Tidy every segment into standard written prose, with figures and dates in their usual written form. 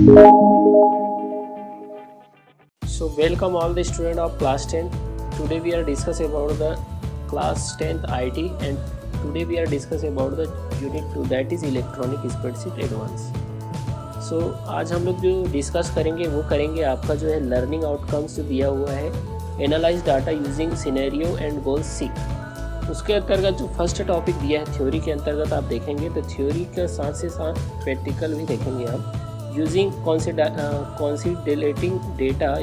So welcome all the students of class 10. Today we are discussing about the class 10th IT and today we are discussing about the unit 2 that is electronic spreadsheet advance. So आज हम लोग जो discuss करेंगे वो करेंगे आपका जो है लर्निंग आउटकम्स जो दिया हुआ है analyse data using scenario and goal seek. उसके अंतर्गत जो फर्स्ट टॉपिक दिया है थ्योरी के अंतर्गत आप देखेंगे तो थ्योरी के साथ से साथ प्रैक्टिकल भी देखेंगे आप यूजिंग कंसीडरेटिंग डेटा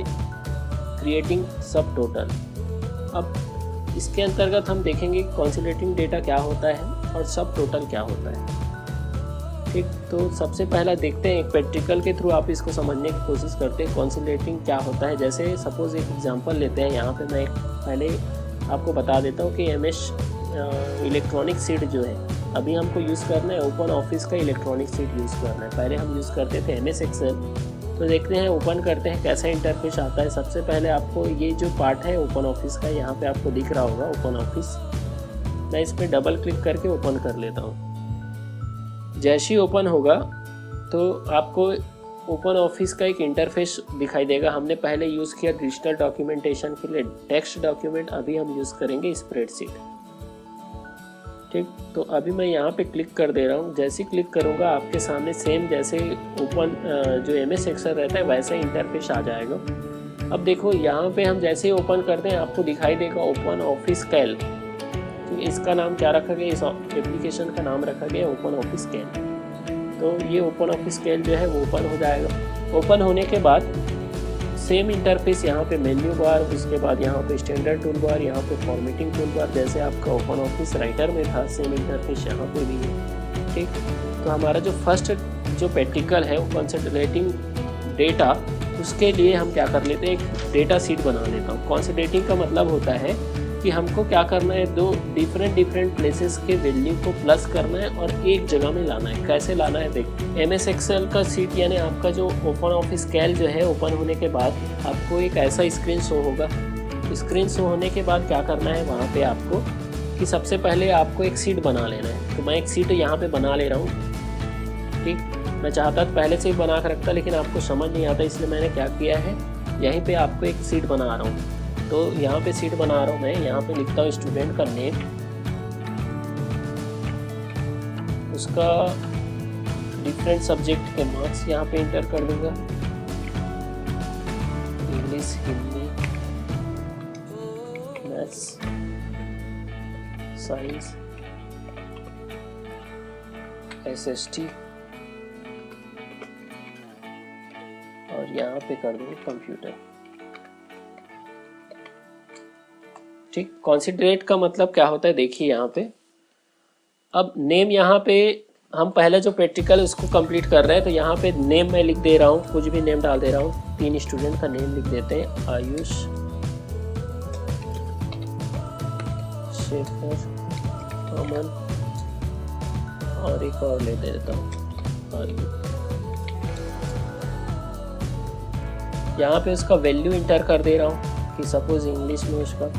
क्रिएटिंग सब टोटल। अब इसके अंतर्गत हम देखेंगे कंसीडरेटिंग डेटा क्या होता है और सब टोटल क्या होता है। ठीक, तो सबसे पहला देखते हैं एक प्रैक्टिकल के थ्रू आप इसको समझने की कोशिश करते हैं कंसीडरेटिंग क्या होता है। जैसे सपोज एक एग्जांपल लेते हैं, यहाँ पे मैं एक पहले आपको बता देता हूँ कि MS इलेक्ट्रॉनिक शीट जो है अभी हमको यूज़ करना है ओपन ऑफिस का इलेक्ट्रॉनिक शीट यूज़ करना है। पहले हम यूज़ करते थे MS एक्सेल। तो देखते हैं ओपन करते हैं कैसा इंटरफेस आता है। सबसे पहले आपको ये जो पार्ट है ओपन ऑफिस का यहाँ पे आपको दिख रहा होगा ओपन ऑफिस। मैं इस पर डबल क्लिक करके ओपन कर लेता हूँ। जैसे ही ओपन होगा तो आपको ओपन ऑफिस का एक इंटरफेस दिखाई देगा। हमने पहले यूज़ किया डिजिटल डॉक्यूमेंटेशन के लिए टेक्स्ट डॉक्यूमेंट, अभी हम यूज़ करेंगे स्प्रेडशीट। ठीक, तो अभी मैं यहाँ पे क्लिक कर दे रहा हूँ। जैसे ही क्लिक करूँगा आपके सामने सेम जैसे ओपन जो MS एक्सेल रहता है वैसा इंटरफेस आ जाएगा। अब देखो यहाँ पे हम जैसे ही ओपन करते हैं आपको दिखाई देगा ओपन ऑफिस कैल। तो इसका नाम क्या रखा गया, इस एप्लीकेशन का नाम रखा गया ओपन ऑफिस कैल। तो ये ओपन ऑफिस कैल जो है वो ओपन हो जाएगा। ओपन होने के बाद सेम इंटरफेस यहाँ पे मेन्यू बार, उसके बाद यहाँ पे स्टैंडर्ड टूल बार, यहाँ पे फॉर्मेटिंग टूल बार जैसे आपका ओपन ऑफिस राइटर में था सेम इंटरफेस यहाँ पे भी है। ठीक, तो हमारा जो फर्स्ट जो प्रैक्टिकल है वो कंसीडरेटिंग डेटा, उसके लिए हम क्या कर लेते हैं एक डेटा सीट बना लेता हूँ। कंसीडरेटिंग का मतलब होता है कि हमको क्या करना है, दो डिफरेंट प्लेसेस के वैल्यू को प्लस करना है और एक जगह में लाना है। कैसे लाना है देख, MS एक्सेल का सीट यानी आपका जो ओपन ऑफिस कैल जो है ओपन होने के बाद आपको एक ऐसा स्क्रीन शो होगा। स्क्रीन शो होने के बाद क्या करना है वहाँ पे आपको कि सबसे पहले आपको एक सीट बना लेना है। तो मैं एक सीट यहाँ पे बना ले रहा हूँ। ठीक, मैं चाहता था पहले से ही बना कर रखता लेकिन आपको समझ नहीं आता, इसलिए मैंने क्या किया है यहीं पर आपको एक सीट बना रहा हूँ। तो यहाँ पे सीट बना रहा हूँ मैं, यहाँ पे लिखता हूँ स्टूडेंट का नेम, उसका डिफरेंट सब्जेक्ट के मार्क्स यहाँ पे इंटर कर दूंगा, English, Hindi, maths, science, SST और यहाँ पे कर दूंगा कंप्यूटर। ठीक, कंसीडरेट का मतलब क्या होता है देखिए यहाँ पे। अब नेम यहाँ पे हम पहले जो प्रैक्टिकल उसको कंप्लीट कर रहे हैं तो यहाँ पे नेम मैं लिख दे रहा हूँ, कुछ भी नेम डाल दे रहा हूँ। 3 स्टूडेंट का नेम लिख देते हैं, आयुष, शेखर, अमन और एक और ले देता हूँ आर्यन। यहाँ पे उसका वैल्यू इंटर कर दे रहा हूँ कि सपोज इंग्लिश में उसका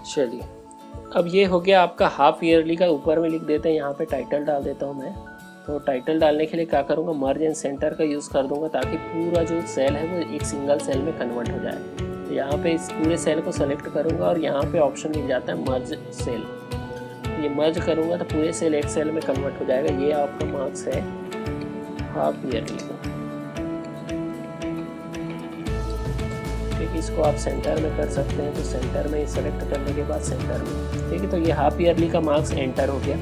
चलिए। अब ये हो गया आपका हाफ ईयरली का, ऊपर में लिख देते हैं, यहाँ पे टाइटल डाल देता हूँ मैं। तो टाइटल डालने के लिए क्या करूँगा, मर्ज एंड सेंटर का यूज़ कर दूँगा ताकि पूरा जो सेल है वो एक सिंगल सेल में कन्वर्ट हो जाए। तो यहाँ पे इस पूरे सेल को सेलेक्ट करूँगा और यहाँ पे ऑप्शन मिल जाता है मर्ज सेल। ये मर्ज करूँगा तो पूरे सेल एक सेल में कन्वर्ट हो जाएगा। ये आपका मार्क्स है हाफ ईयरली का। ठीक, इसको आप सेंटर में कर सकते हैं, तो सेंटर में सेलेक्ट करने के बाद सेंटर में, ठीक है। तो ये हाफ ईयरली का मार्क्स एंटर हो गया।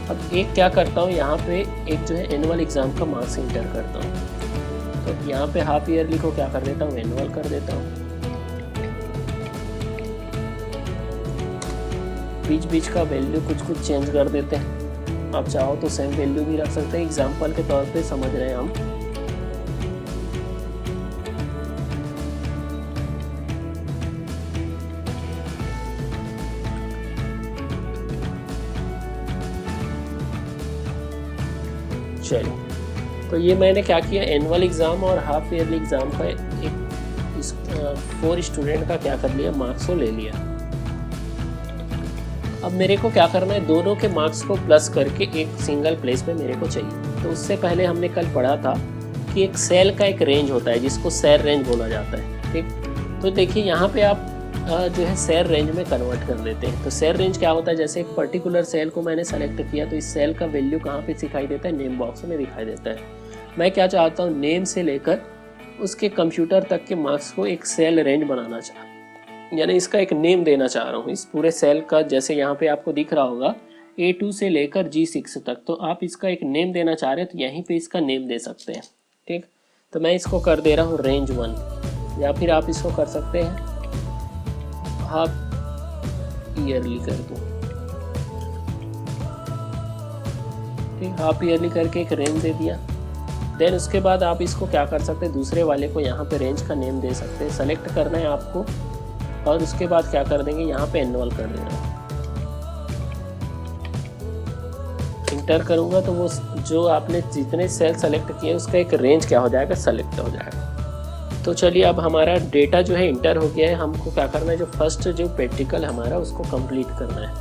अब एक क्या करता हूँ, यहाँ पे एक जो है एनुअल एग्ज़ाम का मार्क्स एंटर करता हूँ। तो यहाँ पे हाफ ईयरली को क्या कर देता हूँ, एनुअल कर देता हूँ। बीच बीच का वैल्यू कुछ चेंज कर देते हैं, आप चाहो तो सेम वैल्यू भी रख सकते हैं, एग्जाम्पल के तौर पे समझ रहे हैं हम। चलिए, तो ये मैंने क्या किया, एनुअल एग्ज़ाम और हाफ ईयरली एग्ज़ाम का एक 4 स्टूडेंट का क्या कर लिया, मार्क्स को ले लिया। अब मेरे को क्या करना है, दोनों के मार्क्स को प्लस करके एक सिंगल प्लेस पे मेरे को चाहिए। तो उससे पहले हमने कल पढ़ा था कि एक सेल का एक रेंज होता है जिसको सेल रेंज बोला जाता है, ठीक। तो देखिए यहाँ पे आप जो है सेल रेंज में कन्वर्ट कर देते हैं। तो सेल रेंज क्या होता है, जैसे एक पर्टिकुलर सेल को मैंने सेलेक्ट किया, तो इस सेल का वैल्यू कहाँ पे दिखाई देता है, नेम बॉक्स में दिखाई देता है। मैं क्या चाहता हूँ, नेम से लेकर उसके कंप्यूटर तक के मार्क्स को एक सेल रेंज बनाना चाहता हूँ, यानी इसका एक नेम देना चाह रहा हूँ इस पूरे सेल का। जैसे यहाँ पे आपको दिख रहा होगा A2 से लेकर G6 तक, तो आप इसका एक नेम देना चाह रहे हैं, तो यहीं पे इसका नेम दे सकते हैं, ठीक। तो मैं इसको कर दे रहा हूँ रेंज 1, या फिर आप इसको कर सकते हैं हाफ ईयरली कर दूँ, ठीक। हाफ ईयरली करके एक रेंज दे दिया। देन उसके बाद आप इसको क्या कर सकते हैं, दूसरे वाले को यहाँ पे रेंज का नेम दे सकते हैं, सेलेक्ट करना है आपको, और उसके बाद क्या कर देंगे, यहाँ पे एनुअल कर देना। इंटर करूँगा तो वो जो आपने जितने सेल सेलेक्ट किए उसका एक रेंज क्या हो जाएगा, सेलेक्ट हो जाएगा। तो चलिए, अब हमारा डेटा जो है इंटर हो गया है। हमको क्या करना है, जो फर्स्ट जो प्रैक्टिकल हमारा उसको कंप्लीट करना है।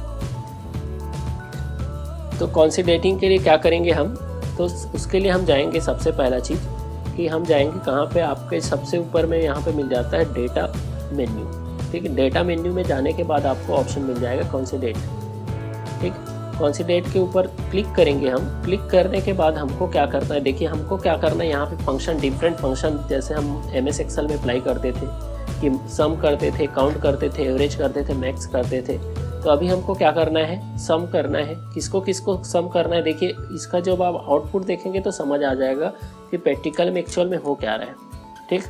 तो कॉन्सिडेटिंग के लिए क्या करेंगे हम, तो उसके लिए हम जाएंगे, सबसे पहला चीज़ कि हम जाएंगे कहाँ पे, आपके सबसे ऊपर में यहाँ पे मिल जाता है डेटा मेन्यू, ठीक है। डेटा मेन्यू में जाने के बाद आपको ऑप्शन मिल जाएगा कॉन्सिडेट, ठीक। कॉन्सिडेट के ऊपर क्लिक करेंगे हम। क्लिक करने के बाद हमको क्या करना है, देखिए हमको क्या करना है, यहाँ पे फंक्शन, डिफरेंट फंक्शन, जैसे हम MS एक्सेल में अप्लाई करते थे कि सम करते थे, काउंट करते थे, एवरेज करते थे, मैक्स करते थे। तो अभी हमको क्या करना है, सम करना है। किसको किसको सम करना है, देखिए इसका जब आप आउटपुट देखेंगे तो समझ आ जाएगा कि प्रैक्टिकल में एक्चुअल में हो क्या रहा है, ठीक।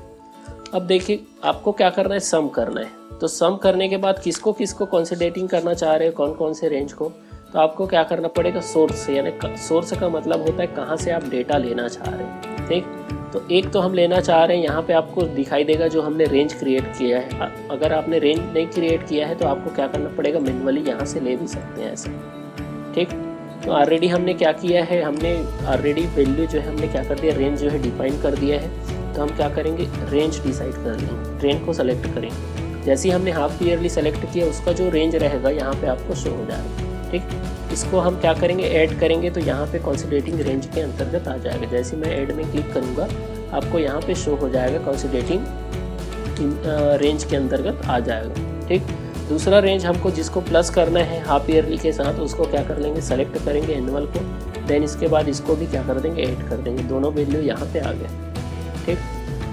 अब देखिए आपको क्या करना है, सम करना है। तो सम करने के बाद किसको किसको कॉन्सिडेटिंग करना चाह रहे हैं, कौन कौन से रेंज को, तो आपको क्या करना पड़ेगा, सोर्स से, यानी सोर्स का मतलब होता है कहाँ से आप डेटा लेना चाह रहे हैं, ठीक। तो एक तो हम लेना चाह रहे हैं, यहाँ पे आपको दिखाई देगा जो हमने रेंज क्रिएट किया है। अगर आपने रेंज नहीं क्रिएट किया है तो आपको क्या करना पड़ेगा, मैन्युअली यहाँ से ले भी सकते हैं ऐसे, ठीक। तो ऑलरेडी हमने क्या किया है, हमने ऑलरेडी वैल्यू जो है हमने क्या कर दिया, रेंज जो है डिफाइन कर दिया है। तो हम क्या करेंगे, रेंज डिसाइड कर लेंगे, रेंज को सेलेक्ट करेंगे। जैसे ही हमने हाफ ईयरली सेलेक्ट किया, उसका जो रेंज रहेगा यहाँ पे आपको शो हो जाएगा, ठीक। इसको हम क्या करेंगे, ऐड करेंगे, तो यहाँ पे कॉन्सिडेटिंग रेंज के अंतर्गत आ जाएगा। जैसे मैं ऐड में क्लिक करूँगा, आपको यहाँ पे शो हो जाएगा कॉन्सिडेटिंग रेंज के अंतर्गत आ जाएगा, ठीक। दूसरा रेंज हमको जिसको प्लस करना है हाफ ईयरली के साथ, उसको क्या कर लेंगे, सेलेक्ट करेंगे एनुअल को। देन इसके बाद इसको भी क्या कर देंगे, ऐड कर देंगे। दोनों वैल्यू यहाँ पे आ गए, ठीक।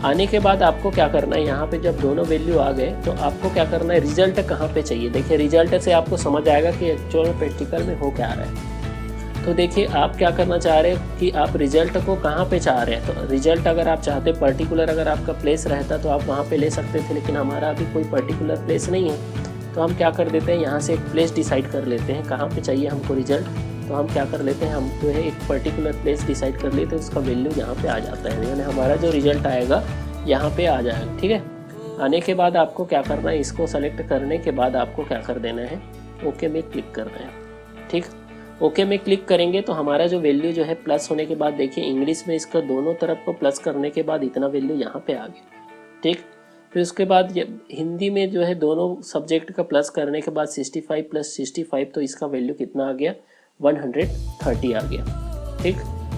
आने के बाद आपको क्या करना है, यहाँ पे जब दोनों वैल्यू आ गए तो आपको क्या करना है, रिजल्ट कहाँ पे चाहिए। देखिए रिजल्ट से आपको समझ आएगा कि एक्चुअल प्रैक्टिकल में हो क्या रहा है। तो देखिए आप क्या करना चाह रहे हैं कि आप रिजल्ट को कहाँ पे चाह रहे हैं। तो रिजल्ट अगर आप चाहते पर्टिकुलर, अगर आपका प्लेस रहता तो आप वहाँ पे ले सकते थे, लेकिन हमारा अभी कोई पर्टिकुलर प्लेस नहीं है। तो हम क्या कर देते हैं, यहाँ से एक प्लेस डिसाइड कर लेते हैं, कहाँ पे चाहिए हमको रिजल्ट। तो हम क्या कर लेते हैं, हम जो है एक पर्टिकुलर प्लेस डिसाइड कर लेते हैं, उसका वैल्यू यहाँ पे आ जाता है, यानी हमारा जो रिजल्ट आएगा यहाँ पे आ जाएगा, ठीक है। आने के बाद आपको क्या करना है, इसको सेलेक्ट करने के बाद आपको क्या कर देना है, ओके में क्लिक करना है, ठीक। ओके में क्लिक करेंगे तो हमारा जो वैल्यू जो है प्लस होने के बाद, देखिए इंग्लिश में इसका दोनों तरफ को प्लस करने के बाद इतना वैल्यू यहाँ पे आ गया, ठीक। फिर उसके बाद हिंदी में जो है दोनों सब्जेक्ट का प्लस करने के बाद 65 + 65, तो इसका वैल्यू कितना आ गया, 130 आ गया, ठीक।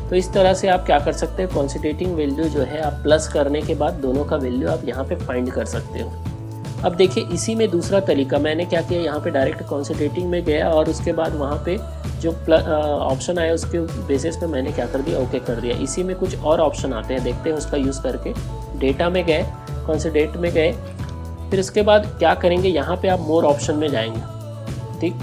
तो इस तरह से आप क्या कर सकते हैं, कॉन्सिडेटिंग वैल्यू जो है आप प्लस करने के बाद दोनों का वैल्यू आप यहाँ पे फाइंड कर सकते हो। अब देखिए इसी में दूसरा तरीका, मैंने क्या किया, यहाँ पे डायरेक्ट कॉन्सिडेटिंग में गया और उसके बाद वहाँ पे जो ऑप्शन आया उसके बेसिस पे मैंने क्या कर दिया, ओके कर दिया। इसी में कुछ और ऑप्शन आते हैं, देखते हैं उसका यूज़ करके। डेटा में गए, कॉन्सिडेट में गए, फिर उसके बाद क्या करेंगे, यहाँ पे आप मोर ऑप्शन में जाएंगे। ठीक,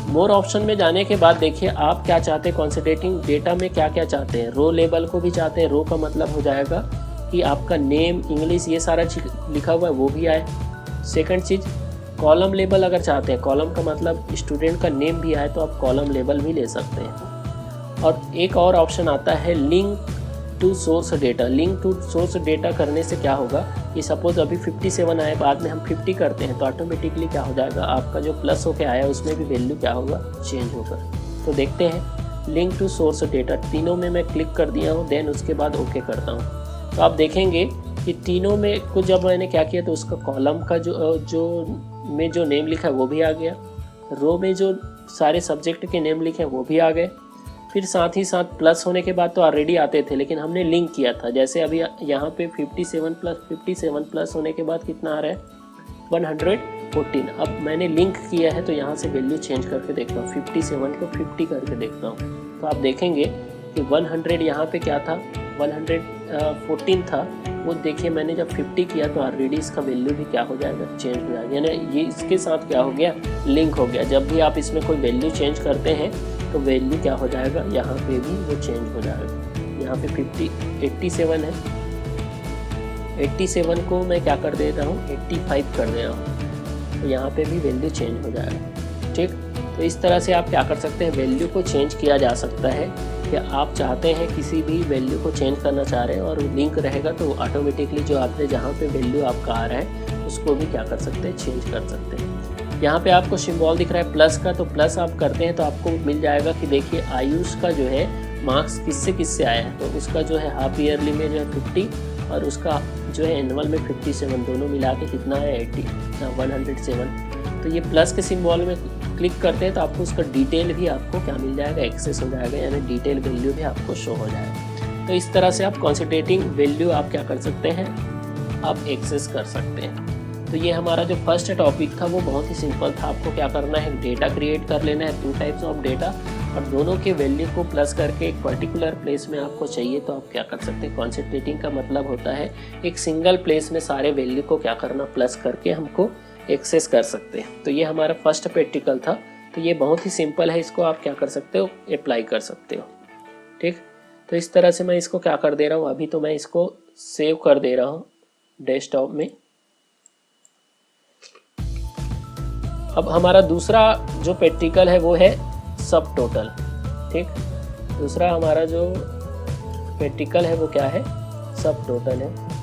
मोर ऑप्शन में जाने के बाद देखिए आप क्या चाहते हैं, कॉन्सेंट्रेटिंग डेटा में क्या क्या चाहते हैं। रो लेबल को भी चाहते हैं, रो का मतलब हो जाएगा कि आपका नेम, इंग्लिश, ये सारा लिखा हुआ है वो भी आए। सेकंड चीज़, कॉलम लेबल अगर चाहते हैं, कॉलम का मतलब स्टूडेंट का नेम भी आए तो आप कॉलम लेबल भी ले सकते हैं। और एक और ऑप्शन आता है link to source data. Link to source data करने से क्या होगा कि सपोज अभी 57 आए, बाद में हम 50 करते हैं तो ऑटोमेटिकली क्या हो जाएगा, आपका जो प्लस होके आया उसमें भी वैल्यू क्या होगा, चेंज होगा। तो देखते हैं लिंक टू सोर्स डेटा, तीनों में मैं क्लिक कर दिया हूँ, देन उसके बाद ओके करता हूँ। तो आप देखेंगे कि तीनों में कुछ जब मैंने क्या किया तो उसका कॉलम का जो नेम लिखा है वो भी आ गया, रो में जो सारे सब्जेक्ट के नेम लिखे हैं वो भी आ गए। फिर साथ ही साथ प्लस होने के बाद तो ऑलरेडी आते थे, लेकिन हमने लिंक किया था। जैसे अभी यहाँ पे 57 प्लस होने के बाद कितना आ रहा है, 114। अब मैंने लिंक किया है तो यहाँ से वैल्यू चेंज करके देखता हूँ, 57 को 50 करके देखता हूँ। तो आप देखेंगे कि 100 यहाँ पे क्या था, 114 था, वो देखिए मैंने जब 50 किया तो ऑलरेडी इसका वैल्यू भी क्या हो जाएगा, चेंज हो जाएगा। यानी ये इसके साथ क्या हो गया, लिंक हो गया। जब भी आप इसमें कोई वैल्यू चेंज करते हैं तो वैल्यू क्या हो जाएगा, यहाँ पे भी वो चेंज हो जाएगा। यहाँ पे 87 है, 87 को मैं क्या कर दे रहा हूँ, 85 कर दे रहा हूँ, तो यहाँ पे भी वैल्यू चेंज हो जाएगा। ठीक, तो इस तरह से आप क्या कर सकते हैं, वैल्यू को चेंज किया जा सकता है। कि आप चाहते हैं किसी भी वैल्यू को चेंज करना चाह रहे हैं और लिंक रहेगा तो ऑटोमेटिकली जो आपने जहाँ पे वैल्यू आपका आ रहा है उसको भी क्या कर सकते हैं, चेंज कर सकते हैं। यहाँ पे आपको सिंबल दिख रहा है प्लस का, तो प्लस आप करते हैं तो आपको मिल जाएगा कि देखिए आयुष का जो है मार्क्स किससे किससे आया है। तो उसका जो है हाफ ईयरली में जो है 50 और उसका जो है एनुअल में 57, दोनों मिला के कितना है 107। तो ये प्लस के सिंबल में क्लिक करते हैं तो आपको उसका डिटेल भी आपको क्या मिल जाएगा, एक्सेस हो जाएगा, यानी डिटेल वैल्यू भी आपको शो हो जाएगा। तो इस तरह से आप कॉन्सेंट्रेटिंग वैल्यू आप क्या कर सकते हैं, आप एक्सेस कर सकते हैं। तो ये हमारा जो फर्स्ट टॉपिक था वो बहुत ही सिंपल था। आपको क्या करना है, डेटा क्रिएट कर लेना है, 2 टाइप्स ऑफ डेटा, और दोनों के वैल्यू को प्लस करके एक पर्टिकुलर प्लेस में आपको चाहिए तो आप क्या कर सकते हैं। कॉन्सेंट्रेटिंग का मतलब होता है एक सिंगल प्लेस में सारे वैल्यू को क्या करना, प्लस करके हमको एक्सेस कर सकते हैं। तो ये हमारा फर्स्ट प्रैक्टिकल था। तो ये बहुत ही सिंपल है, इसको आप क्या कर सकते हो, अप्लाई कर सकते हो। ठीक, तो इस तरह से मैं इसको क्या कर दे रहा हूँ, अभी तो मैं इसको सेव कर दे रहा हूँ डेस्कटॉप में। अब हमारा दूसरा जो प्रैक्टिकल है वो है सब टोटल। ठीक, दूसरा हमारा जो प्रैक्टिकल है वो क्या है, सब टोटल है।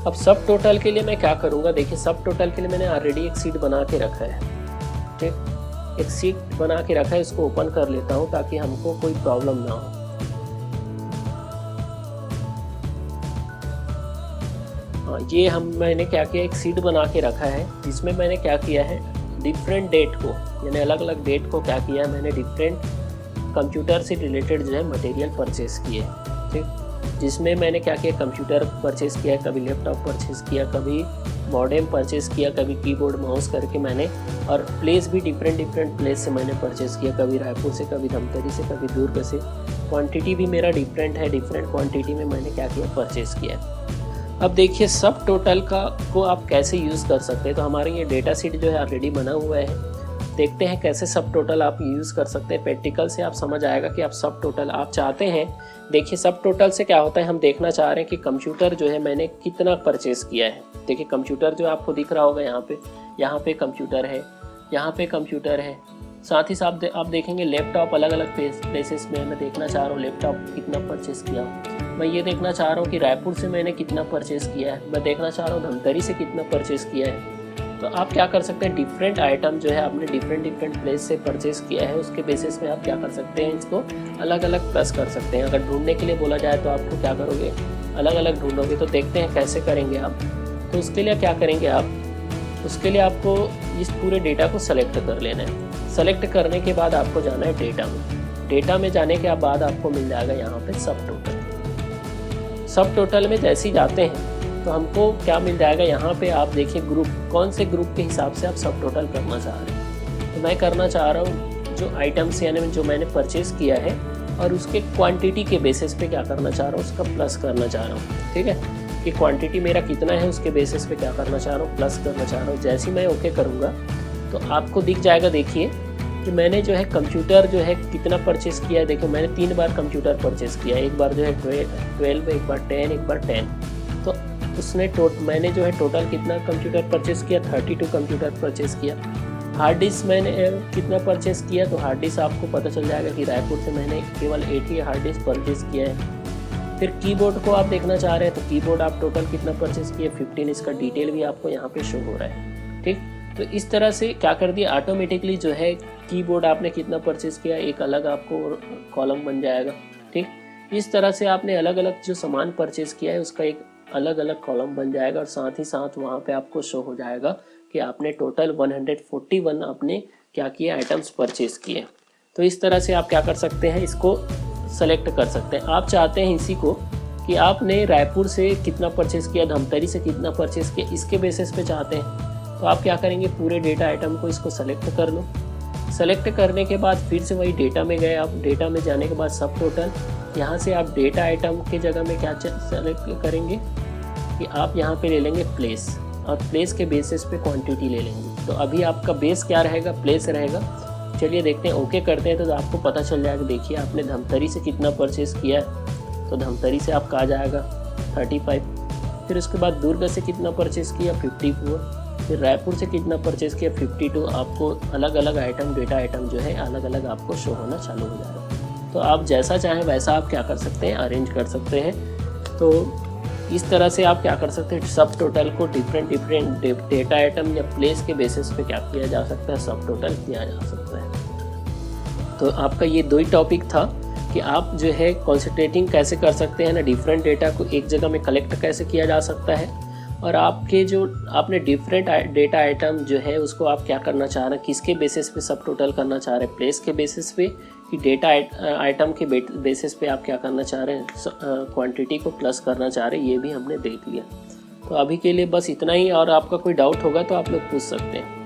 अब सब टोटल के लिए मैं क्या करूंगा, देखिए सब टोटल के लिए मैंने ऑलरेडी एक सीट बना के रखा है। ठीक, एक सीट बना के रखा है, इसको ओपन कर लेता हूं ताकि हमको कोई प्रॉब्लम ना हो। ये मैंने क्या किया, एक सीट बना के रखा है जिसमें मैंने क्या किया है, डिफरेंट डेट को, यानी अलग अलग डेट को क्या किया है मैंने, डिफरेंट कंप्यूटर से रिलेटेड जो है मटेरियल परचेस किए। ठीक, जिसमें मैंने क्या किया, कंप्यूटर परचेस किया, कभी लैपटॉप परचेस किया, कभी मॉडेम परचेस किया, कभी कीबोर्ड माउस करके मैंने, और प्लेस भी डिफरेंट प्लेस से मैंने परचेस किया, कभी रायपुर से, कभी धमतरी से, कभी दुर्ग से। क्वांटिटी भी मेरा डिफरेंट है, डिफरेंट क्वांटिटी में मैंने क्या किया, परचेस किया। अब देखिए सब टोटल को आप कैसे यूज़ कर सकते हैं। तो हमारे ये डेटा सीट जो है ऑलरेडी बना हुआ है, देखते हैं कैसे सब टोटल आप यूज़ कर सकते हैं। प्रैक्टिकल से आप समझ आएगा कि आप सब टोटल आप चाहते हैं। देखिए सब टोटल से क्या होता है, हम देखना चाह रहे हैं कि कंप्यूटर जो है मैंने कितना परचेस किया है। देखिए कंप्यूटर जो आपको दिख रहा होगा यहाँ पे कंप्यूटर है, यहाँ पे कंप्यूटर है। साथ ही साथ आप देखेंगे लैपटॉप अलग अलग प्लेसेस में मैं देखना चाह रहा हूँ लैपटॉप कितना परचेस किया। मैं ये देखना चाह रहा हूँ कि रायपुर से मैंने कितना परचेस किया है, मैं देखना चाह रहा हूँ धमतरी से कितना परचेस किया है। तो आप क्या कर सकते हैं, डिफरेंट आइटम जो है आपने डिफरेंट प्लेस से परचेस किया है, उसके बेसिस पे आप क्या कर सकते हैं, इसको अलग अलग प्लस कर सकते हैं। अगर ढूंढने के लिए बोला जाए तो आपको क्या करोगे, अलग अलग ढूंढोगे। तो देखते हैं कैसे करेंगे आप। तो उसके लिए क्या करेंगे आप, उसके लिए आपको इस पूरे डेटा को सेलेक्ट कर लेना है। सेलेक्ट करने के बाद आपको जाना है डेटा में। डेटा में जाने के बाद आपको मिल जाएगा यहाँ पे सब टोटल। सब टोटल में जैसे ही जाते हैं तो हमको क्या मिल जाएगा, यहाँ पे आप देखिए ग्रुप, कौन से ग्रुप के हिसाब से आप सब टोटल करना चाह रहे हैं। तो मैं करना चाह रहा हूँ जो आइटम्स यानी जो मैंने परचेस किया है और उसके क्वांटिटी के बेसिस पे क्या करना चाह रहा हूँ, उसका प्लस करना चाह रहा हूँ। ठीक है, कि क्वांटिटी मेरा कितना है उसके बेसिस पे क्या करना चाह रहा हूँ, प्लस करना चाह रहा हूँ। जैसे ही मैं ओके करूँगा तो आपको दिख जाएगा, देखिए कि मैंने जो है कंप्यूटर जो है कितना परचेस किया है। देखो मैंने 3 बार कंप्यूटर परचेस किया, एक बार जो है 12, एक बार 10, एक बार 10। तो उसने मैंने जो है टोटल कितना कंप्यूटर परचेस किया, 32 कंप्यूटर परचेस किया। हार्ड डिस्क मैंने कितना परचेस किया, तो हार्ड डिस्क आपको पता चल जाएगा कि रायपुर से मैंने केवल 8 ही हार्ड डिस्क परचेस किया है। फिर कीबोर्ड को आप देखना चाह रहे हैं, तो कीबोर्ड आप टोटल कितना परचेस किए, 15। इसका डिटेल भी आपको यहाँ पे शो हो रहा है। ठीक, तो इस तरह से क्या कर दिया, ऑटोमेटिकली जो है कीबोर्ड आपने कितना परचेस किया एक अलग आपको कॉलम बन जाएगा। ठीक, इस तरह से आपने अलग अलग जो सामान परचेस किया है उसका एक अलग अलग कॉलम बन जाएगा, और साथ ही साथ वहाँ पे आपको शो हो जाएगा कि आपने टोटल 141 आपने क्या किया, आइटम्स परचेस किए। तो इस तरह से आप क्या कर सकते हैं, इसको सेलेक्ट कर सकते हैं। आप चाहते हैं इसी को कि आपने रायपुर से कितना परचेस किया, धमतरी से कितना परचेस किया, इसके बेसिस पे चाहते हैं, तो आप क्या करेंगे, पूरे डेटा आइटम को इसको सेलेक्ट कर लो। सेलेक्ट करने के बाद फिर से वही डेटा में गए आप, डेटा में जाने के बाद सब टोटल, यहाँ से आप डेटा आइटम के जगह में क्या सेलेक्ट करेंगे कि आप यहाँ पे ले लेंगे प्लेस, और प्लेस के बेसिस पे क्वांटिटी ले लेंगे। तो अभी आपका बेस क्या रहेगा, प्लेस रहेगा। चलिए देखते हैं, ओके करते हैं तो आपको पता चल जाएगा। देखिए आपने धमतरी से कितना परचेस किया है, तो धमतरी से आपका आ जाएगा 35। फिर उसके बाद दुर्ग से कितना परचेस किया, 54। फिर रायपुर से कितना परचेस किया, 52। आपको अलग अलग आइटम, डेटा आइटम जो है अलग अलग आपको शो होना चालू हो जाएगा। तो आप जैसा चाहें वैसा आप क्या कर सकते हैं, अरेंज कर सकते हैं। तो इस तरह से आप क्या कर सकते हैं, सब टोटल को डिफरेंट डेटा आइटम या प्लेस के बेसिस पे क्या किया जा सकता है, सब टोटल किया जा सकता है। तो आपका ये 2 ही टॉपिक था कि आप जो है कॉन्सेंट्रेटिंग कैसे कर सकते हैं ना, डिफरेंट डेटा को एक जगह में कलेक्ट कैसे किया जा सकता है, और आपके जो आपने डिफरेंट डेटा आइटम जो है उसको आप क्या करना चाह रहे हैं, किसके बेसिस पे सब टोटल करना चाह रहे हैं, प्लेस के बेसिस पे कि डेटा आइटम के बेसिस पे आप क्या करना चाह रहे हैं, क्वांटिटी को प्लस करना चाह रहे हैं, ये भी हमने देख लिया। तो अभी के लिए बस इतना ही, और आपका कोई डाउट होगा तो आप लोग पूछ सकते हैं।